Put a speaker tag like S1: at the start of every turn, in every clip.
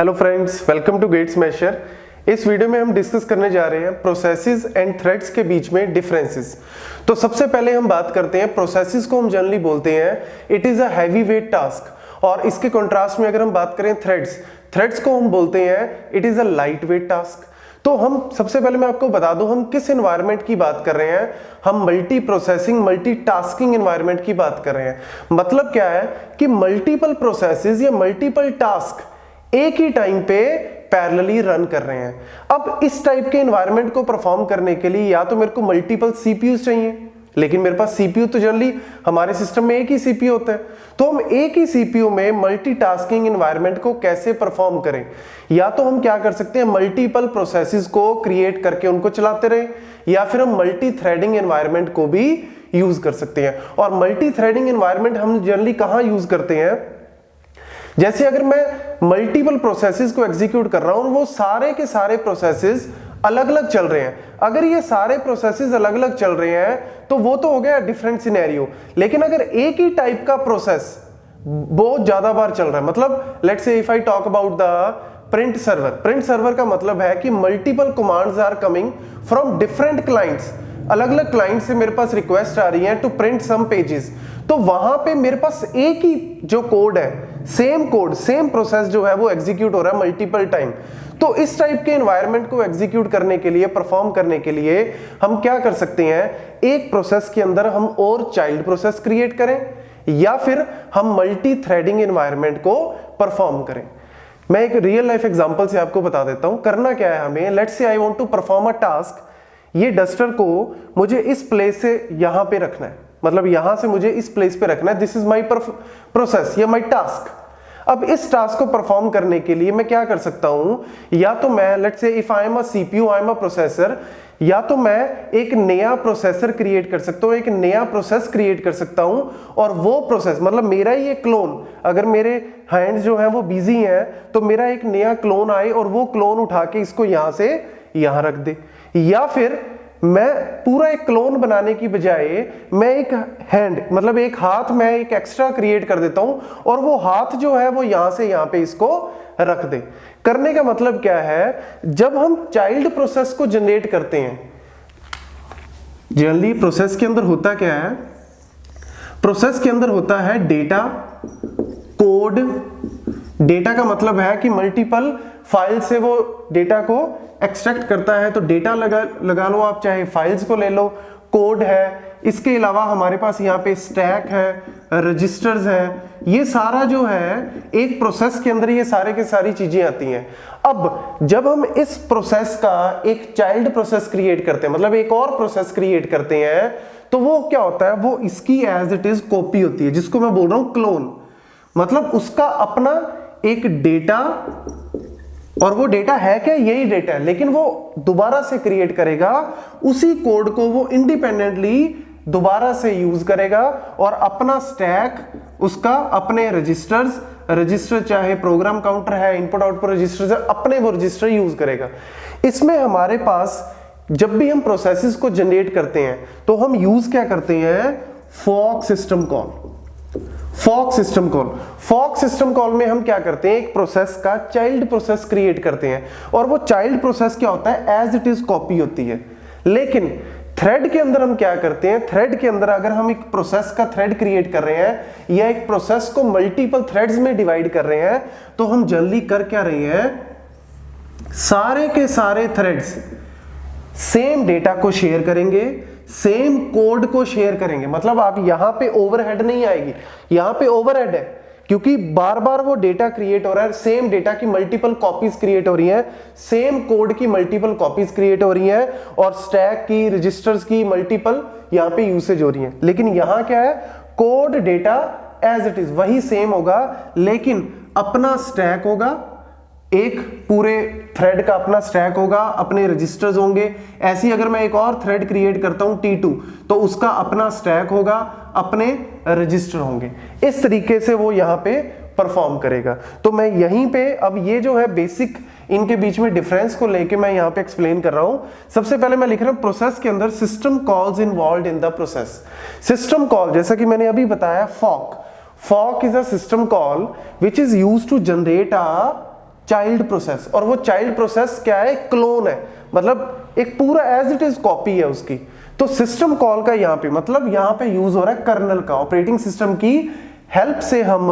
S1: Hello friends, welcome to get smasher. इस video में हम डिस्कस करने जा रहे हैं प्रोसेसेस एंड थ्रेड्स के बीच में डिफरेंसेस। तो सबसे पहले हम बात करते हैं प्रोसेसेस को हम जनरली बोलते हैं it is a heavy weight task, और इसके कॉन्ट्रास्ट में अगर हम बात करें थ्रेड्स को हम बोलते हैं it is a light weight task. तो हम सबसे पहले मैं आपको बता दूं हम किस एनवायरनमेंट की बात कर रहे हैं। हम multi processing multi tasking environment की बात कर रहे हैं। मतलब क्या है कि मल्टीपल प्रोसेसेस या मल्टीपल टास्क एक ही टाइम पे पैरेलली रन कर रहे हैं। अब इस टाइप के एनवायरनमेंट को परफॉर्म करने के लिए या तो मेरे को मल्टीपल सीपीयूज चाहिए, लेकिन मेरे पास सीपीयू तो जनरली हमारे सिस्टम में एक ही सीपीयू होता है। तो हम एक ही सीपीयू में मल्टीटास्किंग एनवायरनमेंट को कैसे परफॉर्म करें, या तो हम क्या कर सकते हैं मल्टीपल प्रोसेसेस को क्रिएट करके उनको चलाते रहे, या फिर हम मल्टी थ्रेडिंग एनवायरनमेंट को भी यूज कर सकते हैं। और मल्टी थ्रेडिंग एनवायरनमेंट हम जनरली कहां यूज करते हैं, जैसे अगर मैं मल्टीपल प्रोसेसेस को एग्जीक्यूट कर रहा हूं, वो सारे के सारे प्रोसेसेस अलग अलग चल रहे हैं। अगर ये सारे प्रोसेसेस अलग अलग चल रहे हैं तो वो तो हो गया डिफरेंट सिनेरियो। लेकिन अगर एक ही टाइप का प्रोसेस बहुत ज्यादा बार चल रहा है, मतलब let's say if I talk about the print server का मतलब है कि multiple commands are coming from different clients. अलग अलग क्लाइंट से मेरे पास रिक्वेस्ट आ रही है टू प्रिंट सम पेजेस, तो वहां पे मेरे पास एक ही जो कोड है, सेम प्रोसेस जो है वो एग्जीक्यूट हो रहा है मल्टीपल टाइम। तो इस टाइप के एनवायरनमेंट को एग्जीक्यूट करने के लिए, परफॉर्म करने के लिए हम क्या कर सकते हैं, एक प्रोसेस के अंदर हम और चाइल्ड प्रोसेस क्रिएट करें, या फिर हम मल्टी थ्रेडिंग एनवायरनमेंट को परफॉर्म करें। मैं एक रियल लाइफ एग्जांपल से आपको बता देता हूं करना क्या है हमें। Let's say I want to perform a task. ये डस्टर को मुझे इस प्लेस से यहां पे रखना है, मतलब यहां से मुझे इस प्लेस पे रखना है। दिस इज माय प्रोसेस या माय टास्क। अब इस टास्क को परफॉर्म करने के लिए मैं क्या कर सकता हूं, या तो मैं let's say if I am a CPU, I am a processor, या तो मैं एक नया प्रोसेसर क्रिएट कर सकता हूं, एक नया प्रोसेस क्रिएट कर सकता हूं, और वो प्रोसेस मतलब मेरा ही एक क्लोन, अगर मेरे हैंड्स जो हैं वो बिजी हैं तो मेरा एक नया क्लोन आए और वो क्लोन उठा के इसको यहां से यहां रख दे। या फिर मैं पूरा एक क्लोन बनाने की बजाय मैं एक हैंड मतलब एक हाथ मैं एक एक्स्ट्रा क्रिएट कर देता हूं, और वो हाथ जो है वो यहां से यहां पे इसको रख दे। करने का मतलब क्या है, जब हम चाइल्ड प्रोसेस को जनरेट करते हैं, जनरली प्रोसेस के अंदर होता क्या है, प्रोसेस के अंदर होता है डेटा, कोड। डेटा का मतलब है कि मल्टीपल फाइल से वो डेटा को एक्सट्रैक्ट करता है, तो डेटा लगा लो आप, चाहे फाइल्स को ले लो। कोड है, इसके अलावा हमारे पास यहाँ पे स्टैक है, रजिस्टर्स है, ये सारा जो है एक प्रोसेस के अंदर ये सारे के सारी चीजें आती हैं। अब जब हम इस प्रोसेस का एक चाइल्ड प्रोसेस क्रिएट करते हैं, मतलब एक और प्रोसेस क्रिएट करते हैं, तो वो क्या होता है, वो इसकी एज इट इज कॉपी होती है, जिसको मैं बोल रहा हूं क्लोन। मतलब उसका अपना एक डेटा, और वो डेटा है क्या, यही डेटा है, लेकिन वो दोबारा से क्रिएट करेगा उसी कोड को, वो इंडिपेंडेंटली दोबारा से यूज करेगा, और अपना स्टैक, उसका अपने रजिस्टर चाहे प्रोग्राम काउंटर है, इनपुट आउटपुट रजिस्टर है, अपने वो रजिस्टर यूज करेगा। इसमें हमारे पास जब भी हम प्रोसेसेस को जनरेट करते हैं तो हम यूज क्या करते हैं, फॉर्क सिस्टम कॉल में हम क्या करते हैं, एक प्रोसेस का चाइल्ड प्रोसेस क्रिएट करते हैं, और वो चाइल्ड प्रोसेस क्या होता है, एज इट इज कॉपी होती है। लेकिन थ्रेड के अंदर हम क्या करते हैं, थ्रेड के अंदर अगर हम एक प्रोसेस का थ्रेड क्रिएट कर रहे हैं या एक प्रोसेस को मल्टीपल थ्रेड्स में डिवाइड कर रहे हैं, तो हम जल्दी कर क्या रहे हैं, सारे के सारे थ्रेड्स सेम डेटा को शेयर करेंगे, सेम कोड को शेयर करेंगे। मतलब आप यहां पे ओवरहेड नहीं आएगी, यहां पे ओवरहेड है क्योंकि बार बार वो डेटा क्रिएट हो रहा है, सेम डेटा की मल्टीपल कॉपीज क्रिएट हो रही हैं, सेम कोड की मल्टीपल कॉपीज क्रिएट हो रही हैं, और स्टैक की, रजिस्टर्स की मल्टीपल यहां पे यूसेज हो रही है। लेकिन यहां क्या है, code data as it is वही सेम होगा, लेकिन अपना स्टैक होगा, एक पूरे थ्रेड का अपना स्टैक होगा, अपने रजिस्टर्स होंगे। ऐसे ही अगर मैं एक और थ्रेड क्रिएट करता हूं T2, तो उसका अपना स्टैक होगा, अपने रजिस्टर होंगे। इस तरीके से वो यहां पे परफॉर्म करेगा। तो मैं यहीं पे अब ये जो है बेसिक इनके बीच में डिफरेंस को लेके मैं यहां पे एक्सप्लेन कर रहा हूं। सबसे पहले मैं लिख रहा हूं प्रोसेस के अंदर system calls involved in the process. System call जैसा कि मैंने अभी बताया, fork is a system call which is used to generate a child process, और वो चाइल्ड प्रोसेस क्या है, क्लोन है, मतलब एक पूरा एज इट इज कॉपी है उसकी। तो सिस्टम कॉल का यहाँ पे मतलब यहाँ पे यूज हो रहा है कर्नल का, ऑपरेटिंग सिस्टम की हेल्प से हम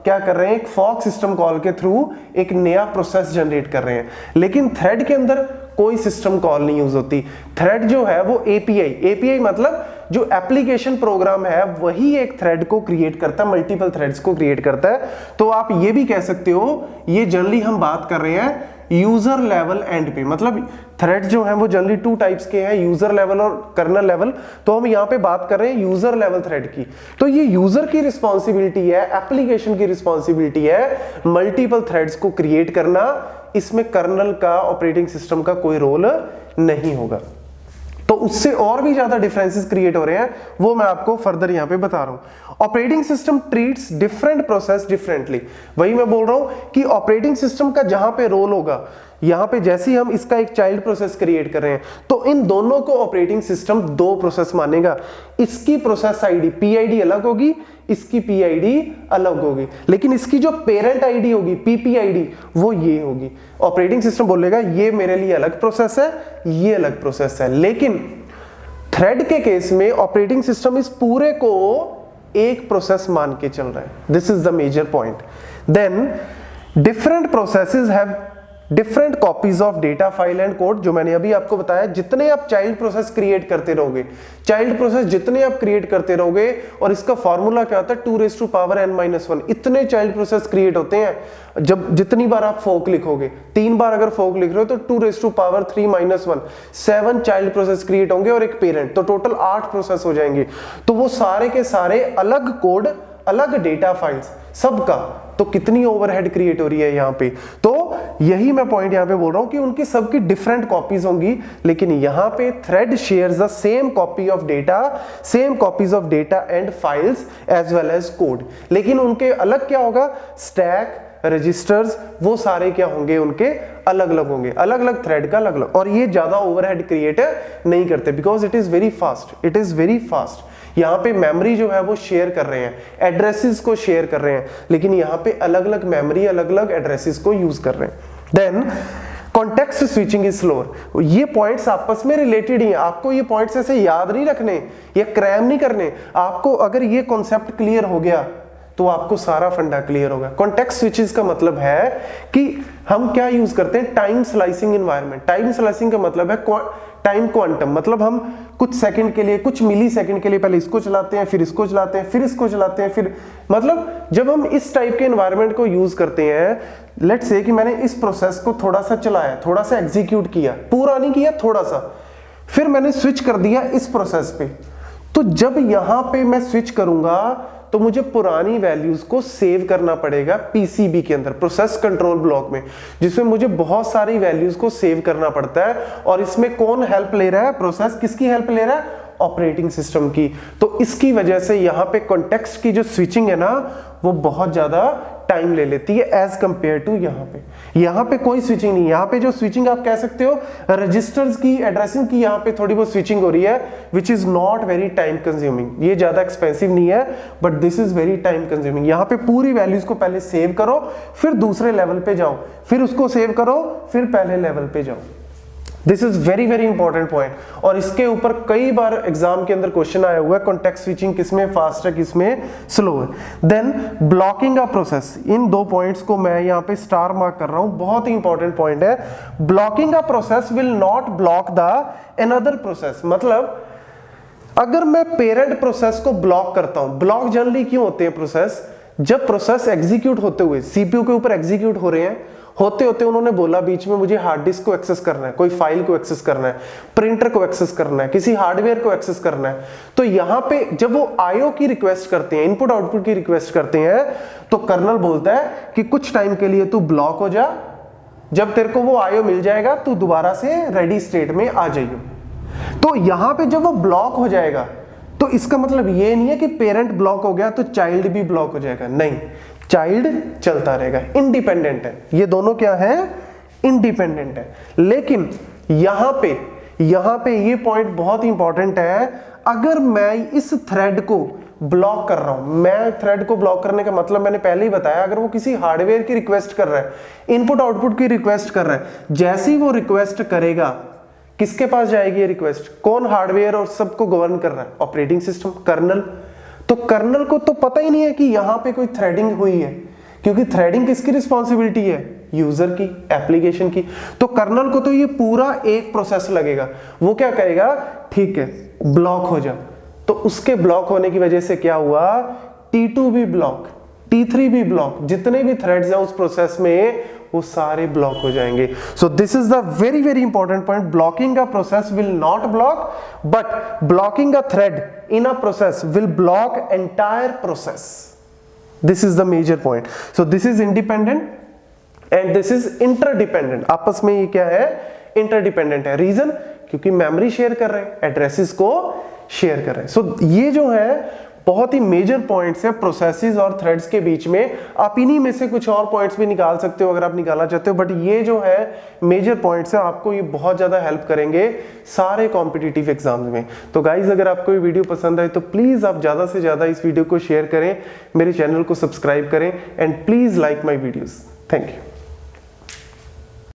S1: क्या कर रहे हैं, एक फॉर्क सिस्टम कॉल के थ्रू एक नया प्रोसेस जनरेट कर रहे हैं। लेकिन थ्रेड के अंदर कोई सिस्टम कॉल नहीं यूज होती। थ्रेड जो है वो एपीआई मतलब जो एप्लीकेशन प्रोग्राम है वही एक थ्रेड को क्रिएट करता है, मल्टीपल थ्रेड्स को क्रिएट करता है। तो आप ये भी कह सकते हो, ये जनरली हम बात कर रहे हैं यूजर लेवल एंड पे, मतलब थ्रेड जो है वो जनरली 2 टाइप्स के हैं, यूजर लेवल और कर्नल लेवल। तो हम यहाँ पे बात कर रहे हैं यूजर लेवल थ्रेड की। तो ये यूजर की रिस्पॉन्सिबिलिटी है, एप्लीकेशन की रिस्पॉन्सिबिलिटी है मल्टीपल थ्रेड्स को क्रिएट करना। इसमें कर्नल का, ऑपरेटिंग सिस्टम का कोई रोल नहीं होगा। तो उससे और भी ज्यादा डिफरेंसेस क्रिएट हो रहे हैं, वो मैं आपको फर्दर यहां पे बता रहा हूं। Operating system treats different process differently. वही मैं बोल रहा हूं कि ऑपरेटिंग सिस्टम का जहां पे रोल होगा, यहां पे जैसे ही हम इसका एक चाइल्ड प्रोसेस क्रिएट कर रहे हैं तो इन दोनों को ऑपरेटिंग सिस्टम 2 प्रोसेस मानेगा। इसकी प्रोसेस आईडी पीआईडी अलग होगी, इसकी पीआईडी अलग होगी, लेकिन इसकी जो पेरेंट आईडी होगी पीपीआईडी वो ये होगी। ऑपरेटिंग सिस्टम बोलेगा ये मेरे लिए अलग प्रोसेस है, ये अलग प्रोसेस है। लेकिन थ्रेड के केस में ऑपरेटिंग सिस्टम इस पूरे को एक प्रोसेस मान के चल रहा है। This is the major point. Then different processes have different copies of data, file and code. जो मैंने अभी आपको बताया, जितने आप चाइल्ड प्रोसेस क्रिएट करते रहोगे, चाइल्ड प्रोसेस जितने आप क्रिएट करते रहोगे, और इसका फॉर्मूला क्या होता है 2n-1, इतने चाइल्ड प्रोसेस क्रिएट होते हैं। जब जितनी बार आप फोक लिखोगे, 3 बार अगर फोक लिख रहे हो तो 2^3-1, 7 चाइल्ड प्रोसेस क्रिएट होंगे और एक पेरेंट, तो टोटल 8 प्रोसेस हो जाएंगे। तो वो सारे के सारे अलग कोड, अलग डेटा फाइल्स, सबका तो कितनी ओवरहेड क्रिएट हो रही है यहाँ पे। तो यही मैं पॉइंट यहाँ पे बोल रहा हूँ कि उनकी सबकी डिफरेंट कॉपीज होंगी, लेकिन यहाँ पे thread shares the same copy of data, same copies of data and files as well as code. लेकिन उनके अलग क्या होगा, स्टैक, रजिस्टर्स, वो सारे क्या होंगे, उनके अलग अलग होंगे, अलग अलग थ्रेड का अलग अलग। और ये ज्यादा ओवरहेड क्रिएट नहीं करते because it is very fast, it is very fast. यहाँ पे मेमोरी जो है वो शेयर कर रहे हैं, एड्रेसेस को शेयर कर रहे हैं, लेकिन यहाँ पे अलग अलग मेमोरी, अलग अलग एड्रेसेस को यूज कर रहे हैं। Then context switching is slower. ये पॉइंट्स आपस में रिलेटेड ही हैं, आपको ये पॉइंट्स ऐसे याद नहीं रखने या क्रैम नहीं करने। आपको अगर ये कॉन्सेप्ट क्लियर हो गया तो आपको सारा फंडा क्लियर होगा। कॉन्टेक्स्ट स्विचेस का मतलब है कि हम क्या यूज करते हैं, time slicing environment. Time slicing का मतलब है टाइम क्वांटम, मतलब हम कुछ सेकंड के लिए, कुछ मिली सेकंड के लिए पहले इसको चलाते हैं, फिर इसको चलाते हैं, फिर इसको चलाते हैं, फिर मतलब जब हम इस टाइप के एनवायरनमेंट को यूज करते हैं, लेट्स से कि मैंने इस प्रोसेस को थोड़ा सा चलाया, थोड़ा सा एग्जीक्यूट किया, पूरा नहीं किया, थोड़ा सा, फिर मैंने स्विच कर दिया इस प्रोसेस पे। तो जब यहां पे मैं स्विच करूंगा तो मुझे पुरानी वैल्यूज को सेव करना पड़ेगा पीसीबी के अंदर, प्रोसेस कंट्रोल ब्लॉक में, जिसमें मुझे बहुत सारी वैल्यूज को सेव करना पड़ता है। और इसमें कौन हेल्प ले रहा है, प्रोसेस किसकी हेल्प ले रहा है, ऑपरेटिंग सिस्टम की। तो इसकी वजह से यहाँ पे कॉन्टेक्स्ट की जो स्विचिंग है ना, वो बहुत ज्यादा टाइम ले लेती है एज कंपेयर टू यहाँ पे कोई स्विचिंग नहीं। यहाँ पे जो स्विचिंग आप कह सकते हो रजिस्टर्स की, एड्रेसिंग की, यहाँ पे थोड़ी बहुत स्विचिंग हो रही है, which is not very time consuming. ये ज्यादा एक्सपेंसिव नहीं है, but this is very time consuming. यहाँ पे पूरी वैल्यूज को पहले सेव करो, फिर दूसरे लेवल पे जाओ, फिर उसको सेव करो, फिर पहले लेवल पे जाओ। This is very very important point, और इसके ऊपर कई बार एग्जाम के अंदर क्वेश्चन आया हुआ है, कॉन्टेक्स्ट स्विचिंग किसमें फास्ट है, किसमें स्लो है। देन ब्लॉकिंग अ प्रोसेस, इन 2 पॉइंट्स को मैं यहाँ पे स्टार मार्क कर रहा हूं, बहुत ही इंपॉर्टेंट पॉइंट है। Blocking a process will not block the another process. मतलब अगर मैं पेरेंट प्रोसेस को ब्लॉक करता हूं, ब्लॉक जनरली क्यों होते हैं प्रोसेस, जब प्रोसेस एग्जीक्यूट होते हुए सीपीयू के ऊपर एग्जीक्यूट हो रहे हैं, होते होते उन्होंने बोला बीच में मुझे हार्ड डिस्क को एक्सेस करना है, कोई फाइल को एक्सेस करना है, प्रिंटर को एक्सेस करना है, किसी हार्डवेयर को एक्सेस करना है। तो यहां पे जब वो आईओ की रिक्वेस्ट करते हैं, इनपुट आउटपुट की रिक्वेस्ट करते हैं, तो कर्नल बोलता है कि कुछ टाइम के लिए तू ब्लॉक हो जा, जब तेरे को वो आईओ मिल जाएगा तू दोबारा से रेडी स्टेट में आ जाइयो। तो यहां पे जब वो ब्लॉक हो जाएगा तो इसका मतलब ये नहीं है कि पेरेंट ब्लॉक हो गया तो चाइल्ड भी ब्लॉक हो जाएगा, नहीं, चाइल्ड चलता रहेगा, इंडिपेंडेंट है। ये दोनों क्या है, इंडिपेंडेंट है। लेकिन यहां पे ये पॉइंट बहुत इंपॉर्टेंट है, अगर मैं इस थ्रेड को ब्लॉक कर रहा हूं, मैं थ्रेड को ब्लॉक करने का मतलब मैंने पहले ही बताया, अगर वो किसी हार्डवेयर की रिक्वेस्ट कर रहा है, इनपुट आउटपुट की रिक्वेस्ट कर रहा है, जैसे ही वो रिक्वेस्ट करेगा किसके पास जाएगी ये रिक्वेस्ट? कौन हार्डवेयर और सबको गवर्न कर रहा है? Operating system, kernel. तो कर्नल को तो पता ही नहीं है कि यहां पे कोई थ्रेडिंग हुई है, क्योंकि थ्रेडिंग किसकी रिस्पॉन्सिबिलिटी है? यूजर की, एप्लीकेशन की। तो कर्नल को तो ये पूरा एक प्रोसेस लगेगा, वो क्या कहेगा? ठीक है, ब्लॉक हो जा। तो उसके ब्लॉक होने की वजह से क्या हुआ? T2 भी ब्लॉक, T3 भी ब्लॉक, जितने भी थ्रेड्स हैं उस प्रोसेस में वो सारे ब्लॉक हो जाएंगे। So this is the very very important point. Blocking a process will not block, but blocking a thread in a process will block entire process. This is the major point. So this is independent and this is interdependent. आपस में ये क्या है? Interdependent है। Reason? क्योंकि memory share कर रहे हैं, एड्रेसेस को शेयर कर रहे हैं। सो ये जो है बहुत ही मेजर पॉइंट्स है प्रोसेसेस और थ्रेड्स के बीच में। आप इन्हीं में से कुछ और पॉइंट्स भी निकाल सकते हो अगर आप निकालना चाहते हो, बट ये जो है मेजर पॉइंट्स है, आपको ये बहुत ज्यादा हेल्प करेंगे सारे कॉम्पिटिटिव एग्जाम्स में। तो गाइज, अगर आपको ये वीडियो पसंद आए तो प्लीज आप ज्यादा से ज्यादा इस वीडियो को शेयर करें, मेरे चैनल को सब्सक्राइब करें and please like my videos. Thank you.